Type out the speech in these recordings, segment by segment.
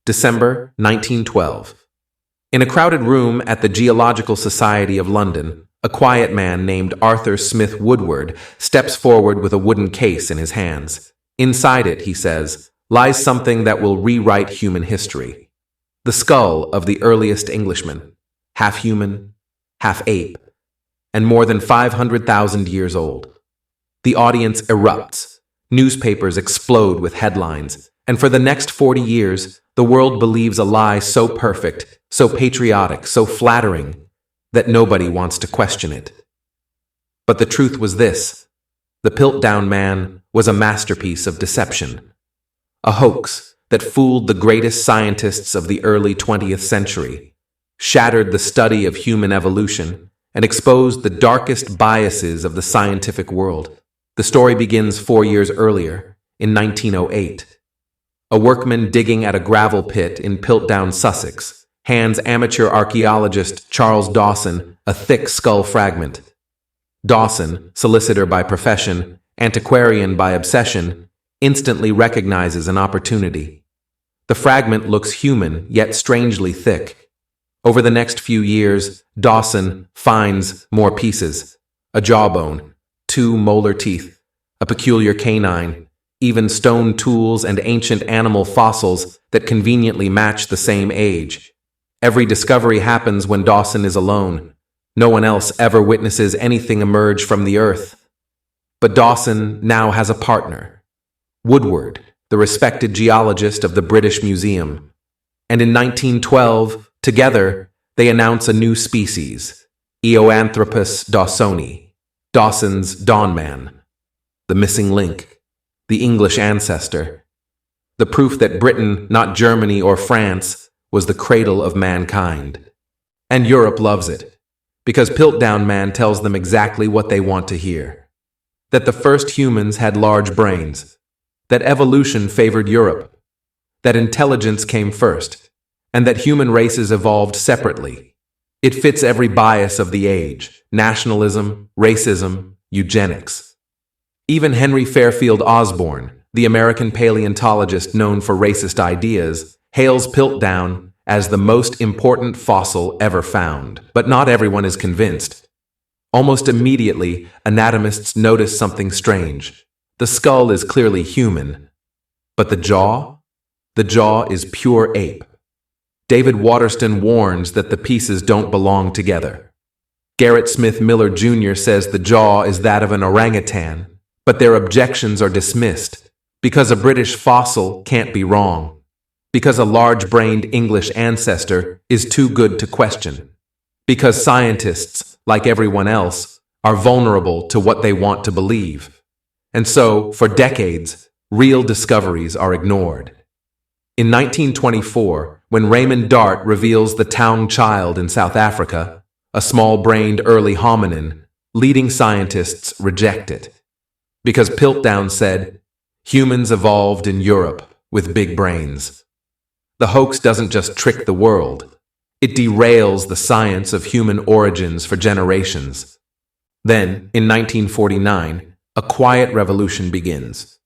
December 1912. In a crowded room at the Geological Society of London, a quiet man named Arthur Smith Woodward steps forward with a wooden case in his hands. Inside it, he says, lies something that will rewrite human history. The skull of the earliest Englishman, half human, half ape, and more than 500,000 years old. The audience erupts. Newspapers explode with headlines, and for the next 40 years, the world believes a lie so perfect, so patriotic, so flattering, that nobody wants to question it. But the truth was this: the Piltdown Man was a masterpiece of deception. A hoax that fooled the greatest scientists of the early 20th century, shattered the study of human evolution, and exposed the darkest biases of the scientific world. The story begins 4 years earlier, in 1908. A workman digging at a gravel pit in Piltdown, Sussex, hands amateur archaeologist Charles Dawson a thick skull fragment. Dawson, solicitor by profession, antiquarian by obsession, instantly recognizes an opportunity. The fragment looks human, yet strangely thick. Over the next few years, Dawson finds more pieces: a jawbone, 2 molar teeth, a peculiar canine, even stone tools and ancient animal fossils that conveniently match the same age. Every discovery happens when Dawson is alone. No one else ever witnesses anything emerge from the earth. But Dawson now has a partner, Woodward, the respected geologist of the British Museum. And in 1912, together, they announce a new species, Eoanthropus dawsoni, Dawson's Dawn Man, the missing link, the English ancestor, the proof that Britain, not Germany or France, was the cradle of mankind. And Europe loves it, because Piltdown Man tells them exactly what they want to hear: that the first humans had large brains, that evolution favored Europe, that intelligence came first, and that human races evolved separately. It fits every bias of the age: nationalism, racism, eugenics. Even Henry Fairfield Osborn, the American paleontologist known for racist ideas, hails Piltdown as the most important fossil ever found. But not everyone is convinced. Almost immediately, anatomists notice something strange. The skull is clearly human, but the jaw? The jaw is pure ape. David Waterston warns that the pieces don't belong together. Garrett Smith Miller Jr. says the jaw is that of an orangutan, but their objections are dismissed because a British fossil can't be wrong, because a large-brained English ancestor is too good to question, because scientists, like everyone else, are vulnerable to what they want to believe. And so, for decades, real discoveries are ignored. In 1924, when Raymond Dart reveals the Taung Child in South Africa, a small-brained early hominin, leading scientists reject it. Because Piltdown said, humans evolved in Europe with big brains. The hoax doesn't just trick the world. It derails the science of human origins for generations. Then, in 1949, a quiet revolution begins.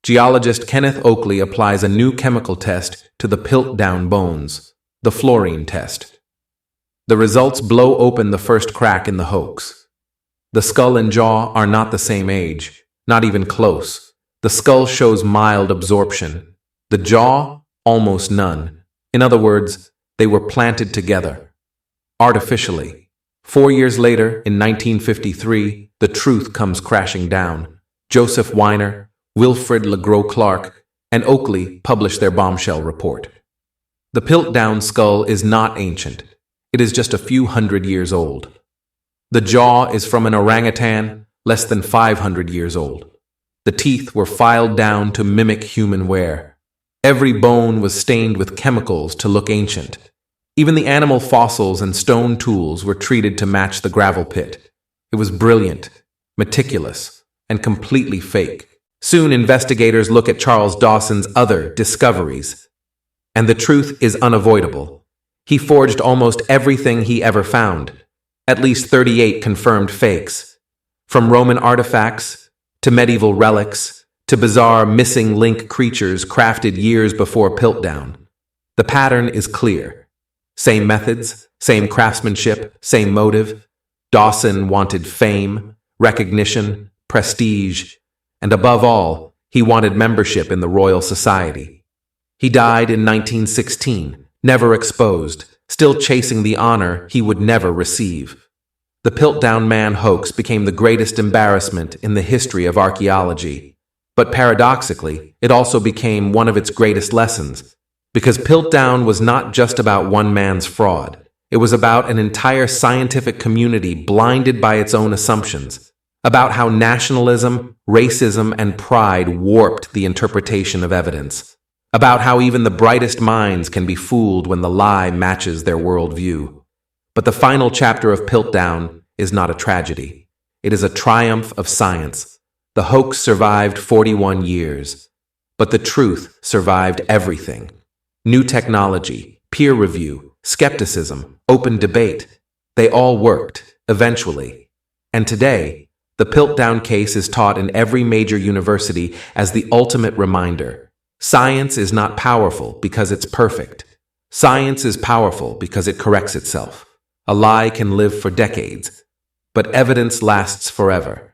Geologist Kenneth Oakley applies a new chemical test to the Piltdown bones, the fluorine test. The results blow open the first crack in the hoax. The skull and jaw are not the same age. Not even close. The skull shows mild absorption. The jaw, almost none. In other words, they were planted together. Artificially. 4 years later, in 1953, the truth comes crashing down. Joseph Weiner, Wilfrid LeGros Clark, and Oakley publish their bombshell report. The Piltdown skull is not ancient. It is just a few hundred years old. The jaw is from an orangutan, less than 500 years old. The teeth were filed down to mimic human wear. Every bone was stained with chemicals to look ancient. Even the animal fossils and stone tools were treated to match the gravel pit. It was brilliant, meticulous, and completely fake. Soon investigators look at Charles Dawson's other discoveries. And the truth is unavoidable. He forged almost everything he ever found. At least 38 confirmed fakes. From Roman artifacts, to medieval relics, to bizarre missing link creatures crafted years before Piltdown. The pattern is clear. Same methods, same craftsmanship, same motive. Dawson wanted fame, recognition, prestige, and above all, he wanted membership in the Royal Society. He died in 1916, never exposed, still chasing the honor he would never receive. The Piltdown Man hoax became the greatest embarrassment in the history of archaeology. But paradoxically, it also became one of its greatest lessons. Because Piltdown was not just about one man's fraud. It was about an entire scientific community blinded by its own assumptions. About how nationalism, racism, and pride warped the interpretation of evidence. About how even the brightest minds can be fooled when the lie matches their worldview. But the final chapter of Piltdown is not a tragedy. It is a triumph of science. The hoax survived 41 years. But the truth survived everything. New technology, peer review, skepticism, open debate. They all worked, eventually. And today, the Piltdown case is taught in every major university as the ultimate reminder. Science is not powerful because it's perfect. Science is powerful because it corrects itself. A lie can live for decades, but evidence lasts forever.